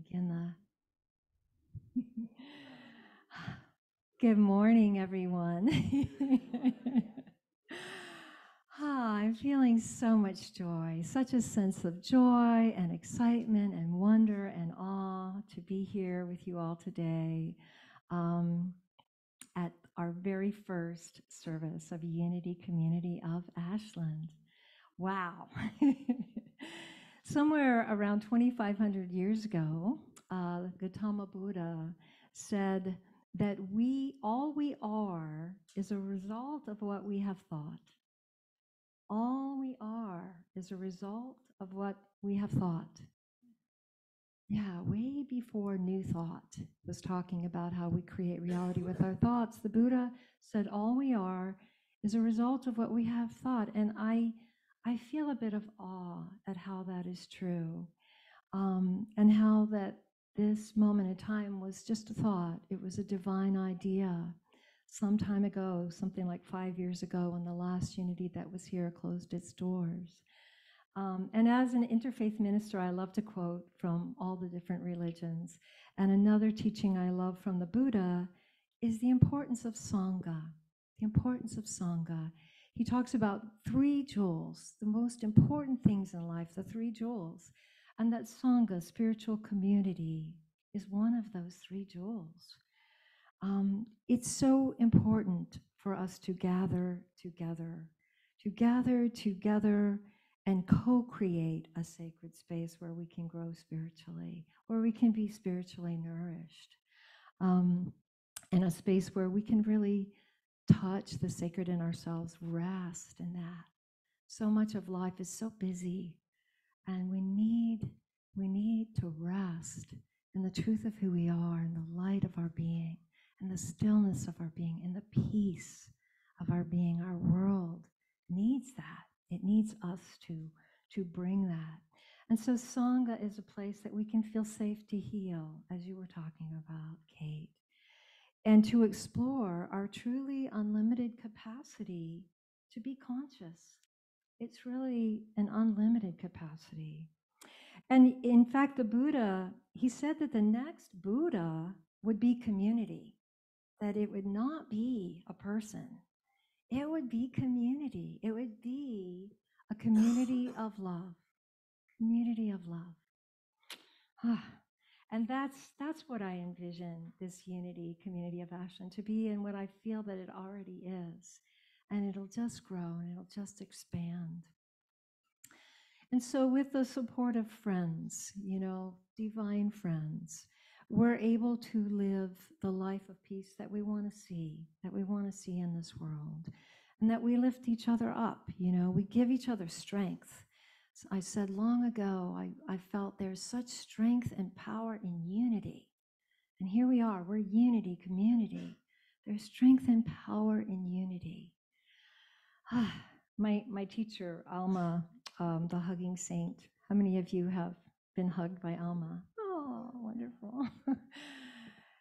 begin the... Good morning, everyone. I'm feeling so much joy, such a sense of joy and excitement and wonder and awe to be here with you all today at our very first service of Unity Community of Ashland. Wow. Somewhere around 2,500 years ago, Gautama Buddha said that all we are is a result of what we have thought. All we are is a result of what we have thought. Yeah, way before New Thought was talking about how we create reality with our thoughts, the Buddha said all we are is a result of what we have thought. And I feel a bit of awe at how that is true, and how that this moment in time was just a thought. It was a divine idea. Some time ago, something like 5 years ago, when the last Unity that was here closed its doors. And as an interfaith minister, I love to quote from all the different religions. And another teaching I love from the Buddha is the importance of sangha. The importance of sangha. He talks about 3 jewels, the most important things in life, the 3 jewels. And that sangha, spiritual community, is one of those 3 jewels. It's so important for us to gather together, and co-create a sacred space where we can grow spiritually, where we can be spiritually nourished, in a space where we can really touch the sacred in ourselves, rest in that. So much of life is so busy, and we need to rest in the truth of who we are, in the light of our being, in the stillness of our being, in the peace of our being. Our world needs that. It needs us to bring that. And so Sangha is a place that we can feel safe to heal, as you were talking about, Kate, and to explore our truly unlimited capacity to be conscious. It's really an unlimited capacity. And in fact, the Buddha, he said that the next Buddha would be community, that it would not be a person. It would be community. It would be a community of love. Community of love. And that's what I envision this Unity Community of Ashland to be, and what I feel that it already is. And it'll just grow and it'll just expand. And so with the support of friends, divine friends, we're able to live the life of peace that we want to see, in this world, and that we lift each other up. We give each other strength. So I said long ago, I felt there's such strength and power in unity. And here we are, we're Unity Community. There's strength and power in unity. My teacher, Alma, the hugging saint. How many of you have been hugged by Alma? Oh, wonderful.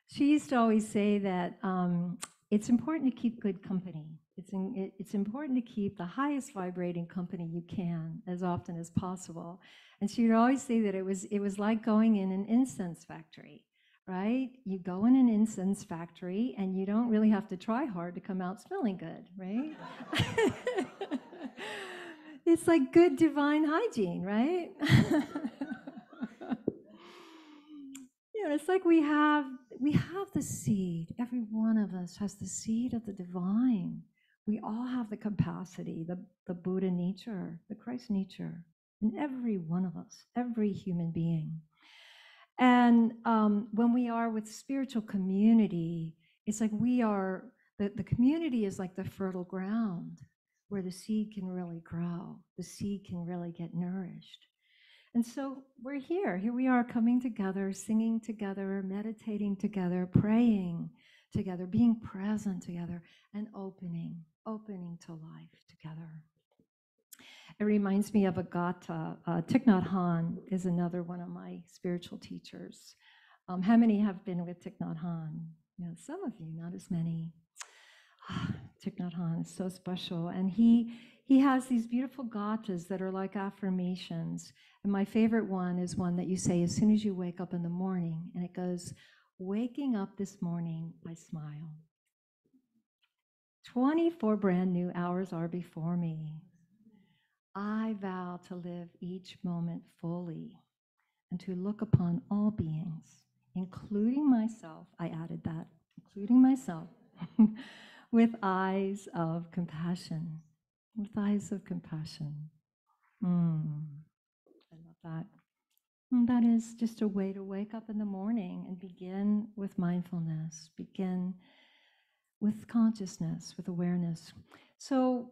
She used to always say that it's important to keep good company. It's important to keep the highest vibrating company you can as often as possible. And she would always say that it was like going in an incense factory, right? You go in an incense factory and you don't really have to try hard to come out smelling good, right? It's like good divine hygiene, right? It's like we have the seed. Every one of us has the seed of the divine. We all have the capacity, the Buddha nature, the Christ nature, in every one of us, every human being. And when we are with spiritual community, it's like the community is like the fertile ground where the seed can really grow, the seed can really get nourished. And so we're here we are, coming together, singing together, meditating together, praying together, being present together, and opening to life together. It reminds me of a Gata. Thich Nhat Hanh is another one of my spiritual teachers. How many have been with Thich Nhat Hanh? Some of you, not as many. Thich Nhat Hanh is so special. And he has these beautiful gathas that are like affirmations. And my favorite one is one that you say as soon as you wake up in the morning. And it goes, waking up this morning, I smile. 24 brand new hours are before me. I vow to live each moment fully and to look upon all beings, including myself, I added that, including myself, with eyes of compassion. With eyes of compassion. I love that. And that is just a way to wake up in the morning and begin with mindfulness, begin with consciousness, with awareness. So,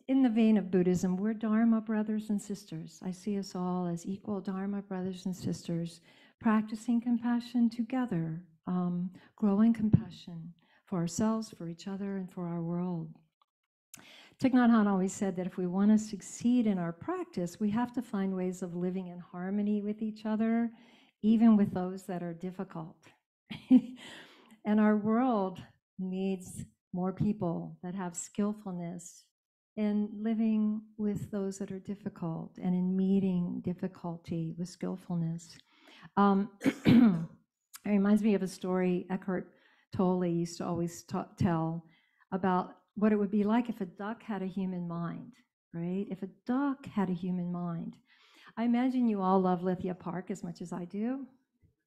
in the vein of Buddhism, we're Dharma brothers and sisters. I see us all as equal Dharma brothers and sisters, practicing compassion together, growing compassion for ourselves, for each other, and for our world. Thich Nhat Hanh always said that if we want to succeed in our practice, we have to find ways of living in harmony with each other, even with those that are difficult. And our world needs more people that have skillfulness in living with those that are difficult and in meeting difficulty with skillfulness. It reminds me of a story Eckhart Tolle used to always tell about what it would be like if a duck had a human mind, right? If a duck had a human mind. I imagine you all love Lithia Park as much as I do.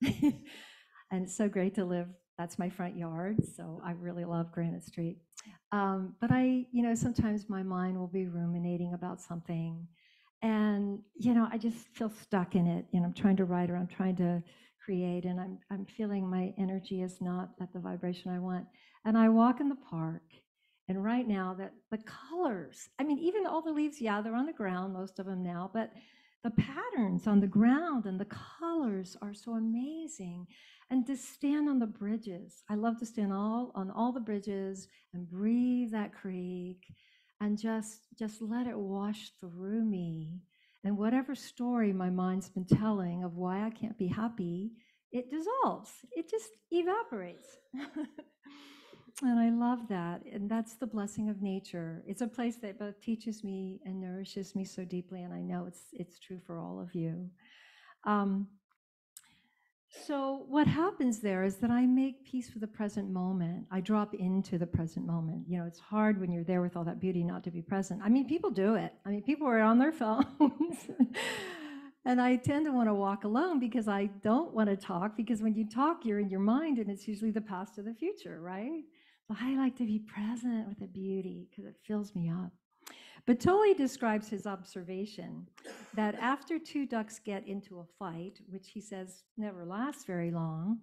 And it's so great to live. That's my front yard, so I really love Granite Street. But sometimes my mind will be ruminating about something, and I just feel stuck in it. I'm trying to write or I'm trying to create, and I'm feeling my energy is not at the vibration I want. And I walk in the park, and right now that the colors, even all the leaves, yeah, they're on the ground, most of them now, but the patterns on the ground and the colors are so amazing. And to stand on the bridges. I love to stand on all the bridges and breathe that creek and just let it wash through me. And whatever story my mind's been telling of why I can't be happy, it dissolves. It just evaporates. And I love that. And that's the blessing of nature. It's a place that both teaches me and nourishes me so deeply. And I know it's true for all of you. So what happens there is that I make peace with the present moment. I drop into the present moment. It's hard when you're there with all that beauty not to be present. People do it. People are on their phones. And I tend to want to walk alone because I don't want to talk, because when you talk, you're in your mind and it's usually the past or the future, right? So I like to be present with the beauty because it fills me up. But Tolle describes his observation that after two ducks get into a fight, which he says never lasts very long,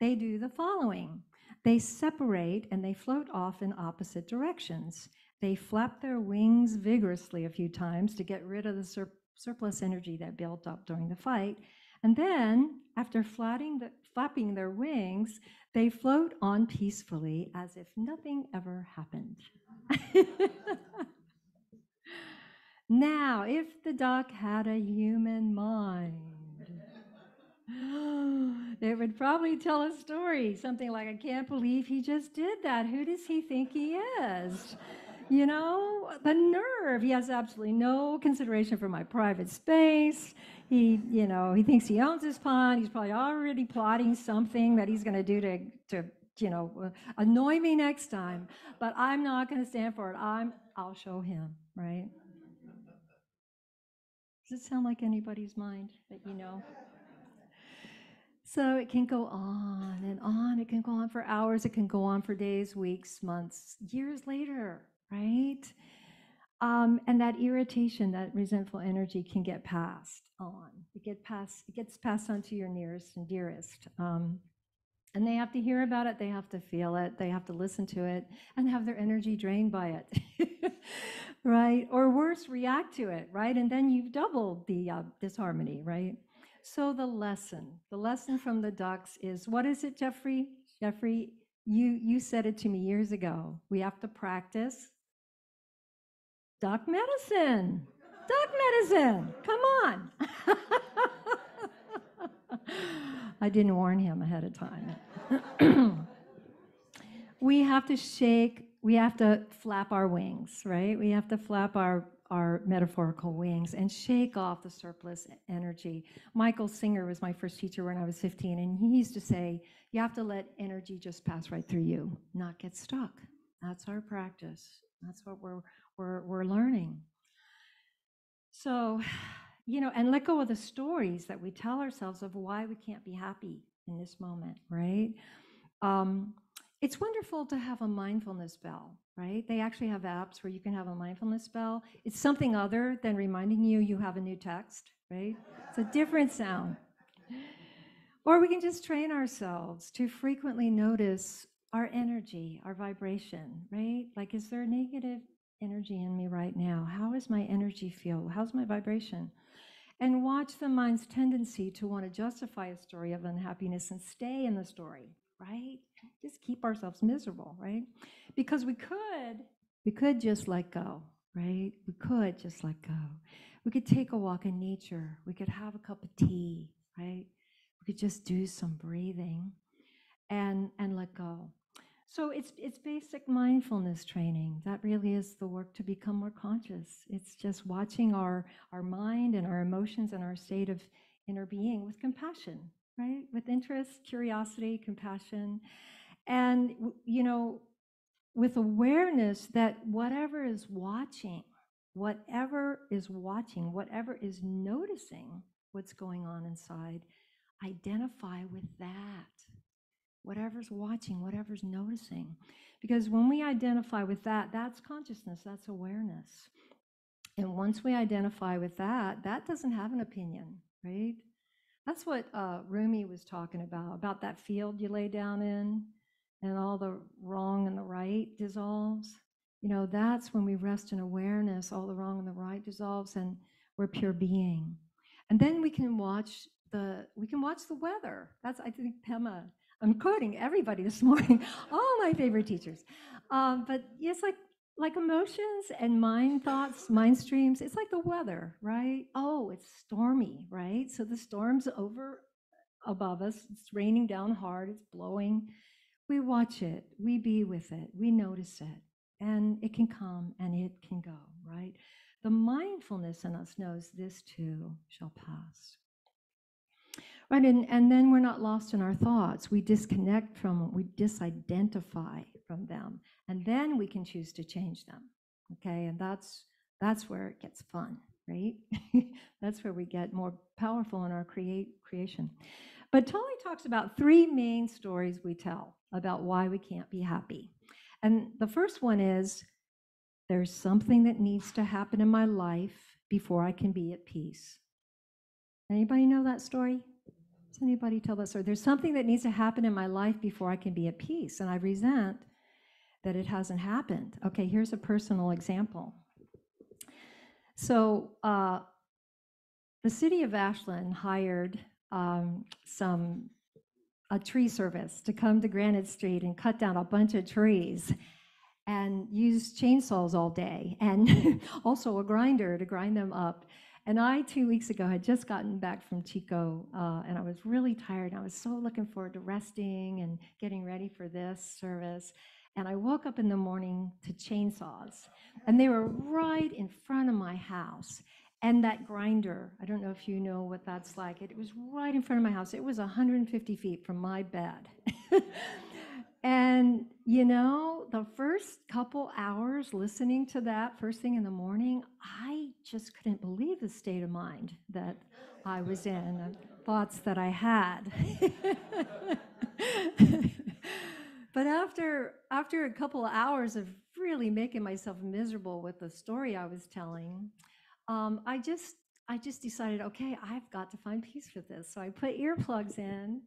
they do the following. They separate and they float off in opposite directions. They flap their wings vigorously a few times to get rid of the surplus energy that built up during the fight. And then, after flapping their wings, they float on peacefully as if nothing ever happened. Now, if the duck had a human mind, it would probably tell a story, something like, I can't believe he just did that. Who does he think he is? The nerve. He has absolutely no consideration for my private space. He thinks he owns his pond. He's probably already plotting something that he's going to do to annoy me next time. But I'm not going to stand for it. I'll show him, right? Does it sound like anybody's mind that you know? So it can go on and on. It can go on for hours. It can go on for days, weeks, months, years later, right? And that irritation, that resentful energy can get passed on. It gets passed on to your nearest and dearest. And they have to hear about it, they have to feel it, they have to listen to it, and have their energy drained by it, right? Or worse, react to it, right? And then you've doubled the disharmony, right? So the lesson from the ducks is, what is it, Jeffrey? Jeffrey, you said it to me years ago. We have to practice duck medicine. Duck medicine, come on. I didn't warn him ahead of time. We have to shake we have to flap our wings, right? We have to flap our metaphorical wings and shake off the surplus energy. Michael Singer was my first teacher when I was 15, and he used to say, you have to let energy just pass right through you, not get stuck. That's our practice. That's what we're learning. So, and let go of the stories that we tell ourselves of why we can't be happy in this moment, right? It's wonderful to have a mindfulness bell, right? They actually have apps where you can have a mindfulness bell. It's something other than reminding you have a new text, right? It's a different sound. Or we can just train ourselves to frequently notice our energy, our vibration, right? Like, is there negative energy in me right now? How does my energy feel? How's my vibration? And watch the mind's tendency to want to justify a story of unhappiness and stay in the story, right? Just keep ourselves miserable, right? Because we could just let go, right? We could just let go. We could take a walk in nature. We could have a cup of tea, right? We could just do some breathing and let go. So it's basic mindfulness training. That really is the work to become more conscious. It's just watching our mind and our emotions and our state of inner being with compassion, right? With interest, curiosity, compassion, and with awareness that whatever is watching, whatever is noticing what's going on inside, identify with that. Whatever's watching, whatever's noticing. Because when we identify with that, that's consciousness, that's awareness. And once we identify with that, that doesn't have an opinion, right? That's what Rumi was talking about that field you lay down in and all the wrong and the right dissolves. That's when we rest in awareness, all the wrong and the right dissolves, and we're pure being. And then we can watch the weather. That's, I think, Pema. I'm quoting everybody this morning, all my favorite teachers. But it's like emotions and mind thoughts, mind streams. It's like the weather, right? Oh, it's stormy, right? So the storm's over above us. It's raining down hard. It's blowing. We watch it. We be with it. We notice it. And it can come and it can go, right? The mindfulness in us knows this too shall pass. Right, and then we're not lost in our thoughts. We disconnect from them. We disidentify from them. And then we can choose to change them, okay? And that's where it gets fun, right? That's where we get more powerful in our creation. But Tully talks about 3 main stories we tell about why we can't be happy. And the first one is, there's something that needs to happen in my life before I can be at peace. Anybody know that story? Does anybody tell that story? There's something that needs to happen in my life before I can be at peace, and I resent that it hasn't happened. Okay, here's a personal example. So the city of Ashland hired a tree service to come to Granite Street and cut down a bunch of trees and use chainsaws all day and also a grinder to grind them up. And I, 2 weeks ago, had just gotten back from Chico, and I was really tired. I was so looking forward to resting and getting ready for this service. And I woke up in the morning to chainsaws, and they were right in front of my house. And that grinder, I don't know if you know what that's like. It was right in front of my house. It was 150 feet from my bed. And, the first couple hours listening to that first thing in the morning, I just couldn't believe the state of mind that I was in, the thoughts that I had. But after a couple of hours of really making myself miserable with the story I was telling, I just decided, okay, I've got to find peace with this. So I put earplugs in,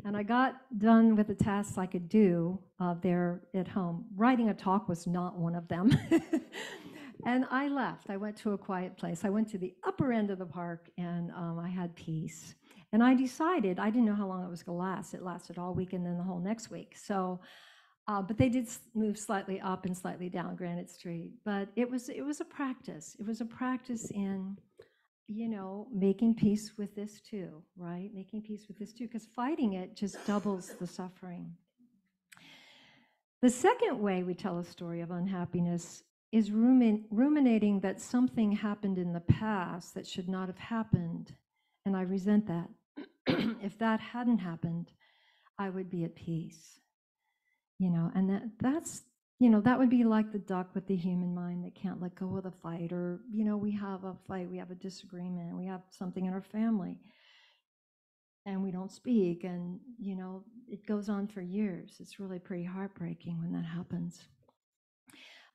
and I got done with the tasks I could do there at home. Writing a talk was not one of them. And I left. I went to a quiet place. I went to the upper end of the park, and I had peace. And I decided, I didn't know how long it was going to last. It lasted all week and then the whole next week. So, but they did move slightly up and slightly down Granite Street. But it was a practice. It was a practice in, making peace with this too, right? Making peace with this too, because fighting it just doubles the suffering. The second way we tell a story of unhappiness is ruminating that something happened in the past that should not have happened, and I resent that. If that hadn't happened, I would be at peace. And that's that would be like the duck with the human mind that can't let go of the fight, or we have a fight, we have a disagreement, we have something in our family, and we don't speak, and it goes on for years. It's really pretty heartbreaking when that happens.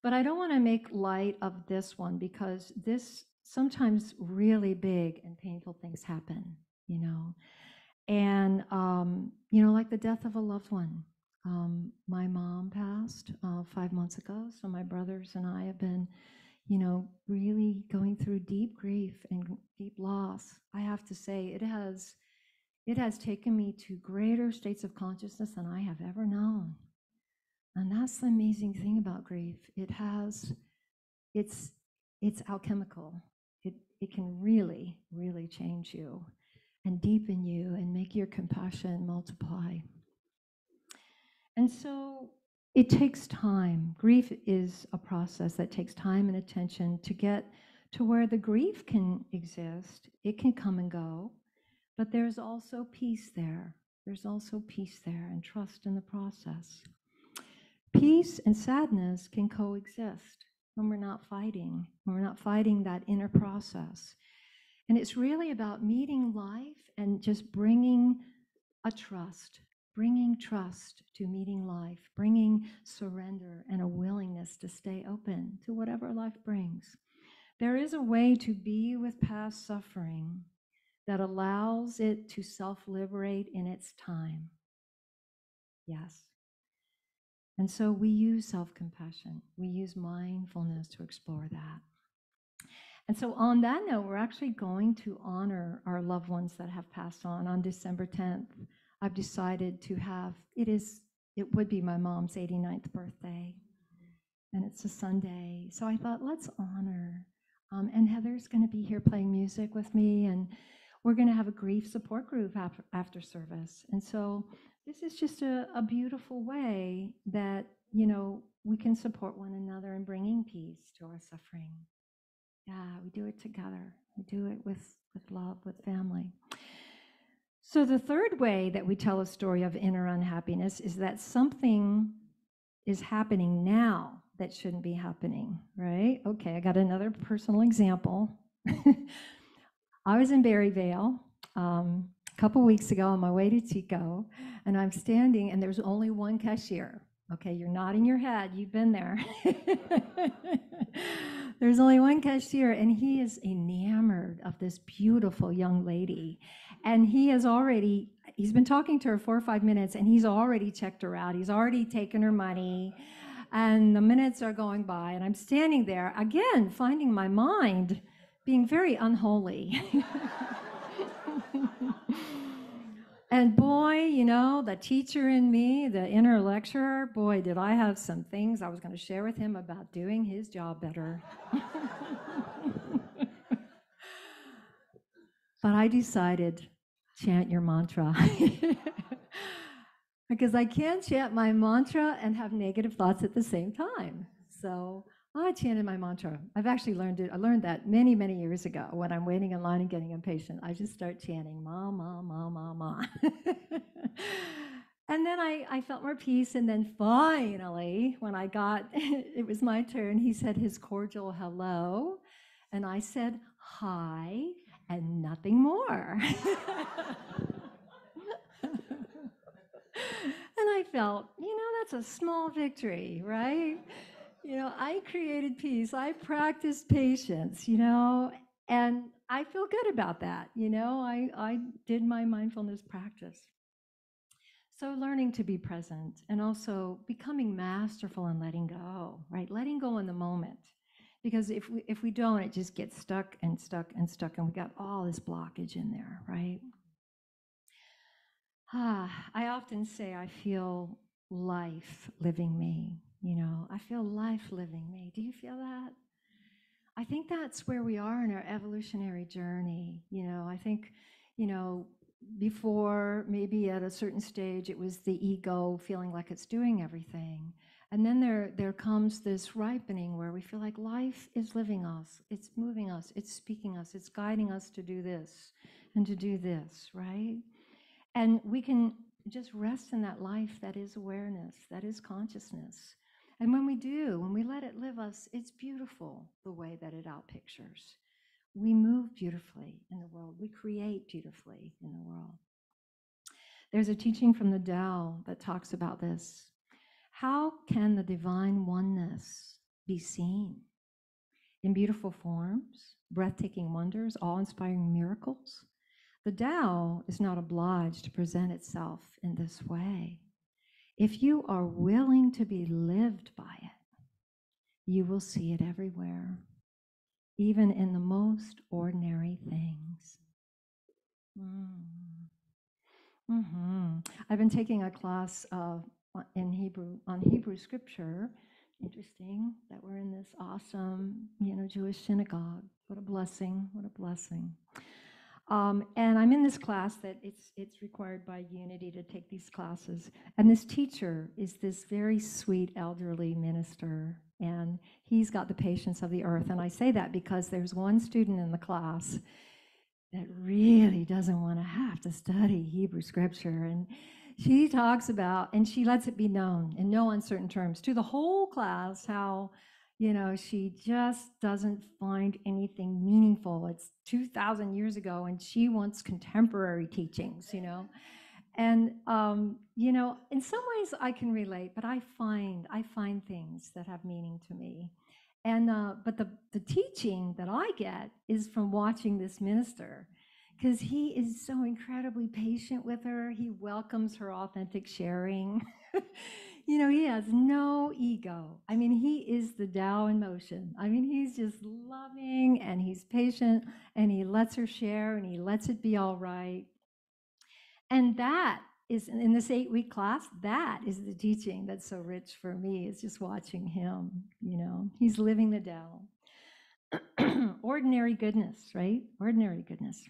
But I don't want to make light of this one, because this sometimes really big and painful things happen, and like the death of a loved one. My mom passed 5 months ago, so my brothers and I have been, really going through deep grief and deep loss. I have to say, it has taken me to greater states of consciousness than I have ever known. And that's the amazing thing about grief. It's alchemical. It can really, really change you and deepen you and make your compassion multiply. And so it takes time. Grief is a process that takes time and attention to get to where the grief can exist. It can come and go, but there's also peace there. There's also peace there and trust in the process. Peace and sadness can coexist when we're not fighting that inner process. And it's really about meeting life and just bringing trust to meeting life, bringing surrender and a willingness to stay open to whatever life brings. There is a way to be with past suffering that allows it to self-liberate in its time. Yes. And so we use self-compassion. We use mindfulness to explore that. And so on that note, we're actually going to honor our loved ones that have passed on December 10th. I've decided to have, it would be my mom's 89th birthday, and it's a Sunday. So I thought, let's honor. And Heather's going to be here playing music with me, and we're going to have a grief support group after service. And so this is just a beautiful way that, we can support one another in bringing peace to our suffering. Yeah, we do it together. We do it with love, with family. So the third way that we tell a story of inner unhappiness is that something is happening now that shouldn't be happening, right? Okay, I got another personal example. I was in Berryvale a couple weeks ago on my way to Chico, and I'm standing, and there's only one cashier. Okay, you're nodding your head. You've been there. There's only one cashier, and he is enamored of this beautiful young lady. And he's been talking to her 4 or 5 minutes, and he's already checked her out. He's already taken her money, and the minutes are going by, and I'm standing there, again, finding my mind being very unholy. And boy, the teacher in me, the inner lecturer, boy, did I have some things I was going to share with him about doing his job better. But I decided, chant your mantra. Because I can't chant my mantra and have negative thoughts at the same time. So I chanted my mantra. I've actually learned it. I learned that many, many years ago when I'm waiting in line and getting impatient. I just start chanting, ma, ma, ma, ma, ma. And then I felt more peace. And then finally, when it was my turn, he said his cordial hello. And I said, hi, and nothing more. And I felt, that's a small victory, right? I created peace. I practiced patience, and I feel good about that. I did my mindfulness practice. So learning to be present and also becoming masterful in letting go, right? Letting go in the moment. Because if we don't, it just gets stuck and stuck and stuck, and we got all this blockage in there, right? I often say I feel life living me, I feel life living me. Do you feel that? I think that's where we are in our evolutionary journey. I think, before, maybe at a certain stage, it was the ego feeling like it's doing everything. And then there comes this ripening where we feel like life is living us, it's moving us, it's speaking us, it's guiding us to do this and to do this, right? And we can just rest in that life that is awareness, that is consciousness. And when we do, when we let it live us, it's beautiful the way that it outpictures. We move beautifully in the world. We create beautifully in the world. There's a teaching from the Tao that talks about this. How can the divine oneness be seen? In beautiful forms, breathtaking wonders, awe-inspiring miracles? The Tao is not obliged to present itself in this way. If you are willing to be lived by it, you will see it everywhere, even in the most ordinary things. I've been taking a class in Hebrew, on Hebrew scripture. Interesting that we're in this awesome, Jewish synagogue. What a blessing! What a blessing! And I'm in this class that it's required by Unity to take these classes. And this teacher is this very sweet elderly minister, and he's got the patience of the earth. And I say that because there's one student in the class that really doesn't want to have to study Hebrew scripture. And she talks about, and she lets it be known in no uncertain terms to the whole class how, she just doesn't find anything meaningful. It's 2,000 years ago, and she wants contemporary teachings, And, in some ways I can relate, but I find things that have meaning to me. And, but the teaching that I get is from watching this minister, because he is so incredibly patient with her. He welcomes her authentic sharing. He has no ego. I mean, he is the Tao in motion. I mean, he's just loving and he's patient and he lets her share and he lets it be all right. And that is, in this 8-week class, that is the teaching that's so rich for me, is just watching him, He's living the Tao. Ordinary goodness, right? Ordinary goodness.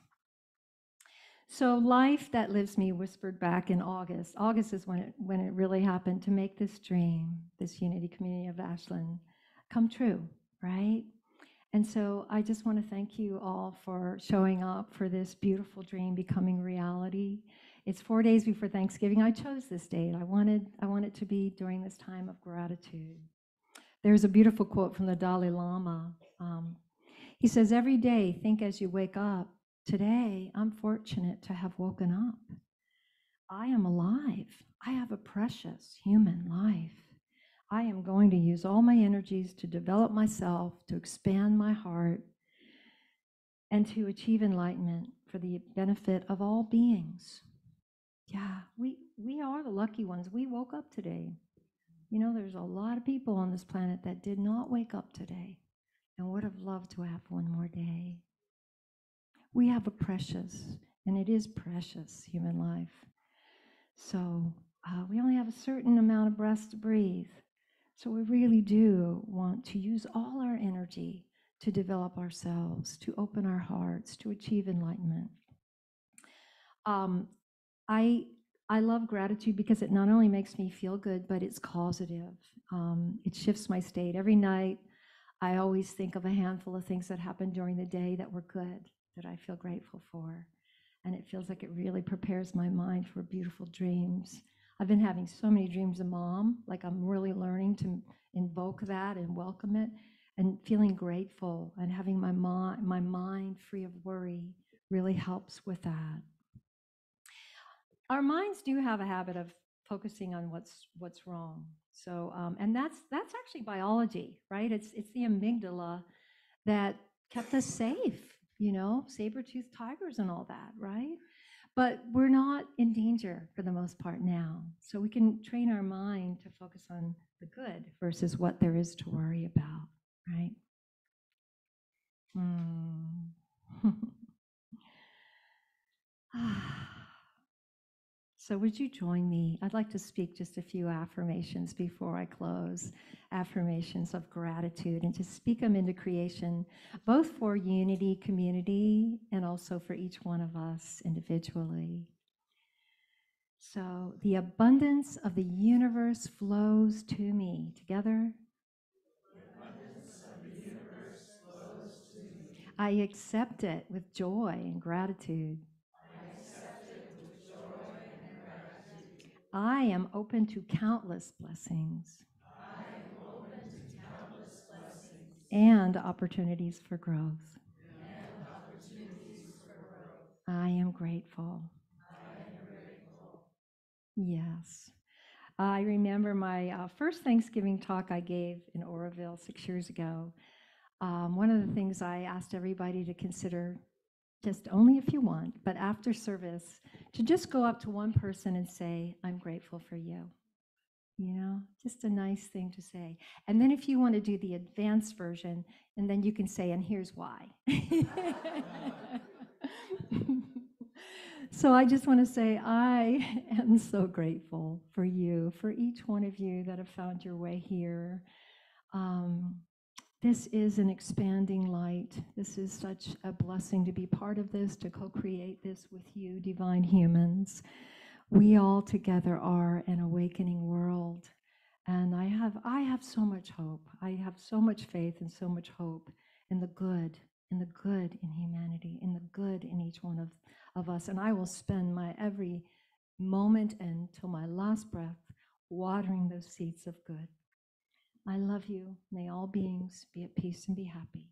So life that lives me whispered back in August. August is when it really happened to make this dream, this Unity Community of Ashland, come true, right? And so I just want to thank you all for showing up for this beautiful dream becoming reality. It's 4 days before Thanksgiving. I chose this date. I wanted it to be during this time of gratitude. There's a beautiful quote from the Dalai Lama. He says, "Every day, think as you wake up. Today, I'm fortunate to have woken up. I am alive. I have a precious human life. I am going to use all my energies to develop myself, to expand my heart, and to achieve enlightenment for the benefit of all beings." Yeah, we are the lucky ones. We woke up today. There's a lot of people on this planet that did not wake up today and would have loved to have one more day. We have a precious, and it is precious, human life. So we only have a certain amount of breaths to breathe. So we really do want to use all our energy to develop ourselves, to open our hearts, to achieve enlightenment. I love gratitude because it not only makes me feel good, but it's causative. It shifts my state. Every night, I always think of a handful of things that happened during the day that were good, that I feel grateful for. And it feels like it really prepares my mind for beautiful dreams. I've been having so many dreams of Mom, like I'm really learning to invoke that and welcome it, and feeling grateful and having my mind free of worry really helps with that. Our minds do have a habit of focusing on what's wrong. So, and that's actually biology, right? It's the amygdala that kept us safe, saber-toothed tigers and all that, right? But we're not in danger for the most part now. So we can train our mind to focus on the good versus what there is to worry about, right? So would you join me? I'd like to speak just a few affirmations before I close, affirmations of gratitude, and to speak them into creation, both for Unity Community and also for each one of us individually. So the abundance of the universe flows to me. Together. I accept it with joy and gratitude. I am open to countless blessings and opportunities for growth. I am grateful. Yes. I remember my first Thanksgiving talk I gave in Oroville 6 years ago. One of the things I asked everybody to consider, just only if you want, but after service, to just go up to one person and say, I'm grateful for you. You know, just a nice thing to say. And then if you want to do the advanced version, and then you can say, and here's why. So I just want to say, I am so grateful for you, for each one of you that have found your way here. This is an expanding light. This is such a blessing to be part of this, to co-create this with you, divine humans. We all together are an awakening world. And I have so much hope. I have so much faith and so much hope in the good in humanity, in the good in each one of us. And I will spend my every moment until my last breath watering those seeds of good. I love you. May all beings be at peace and be happy.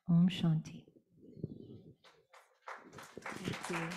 Om Shanti. Thank you.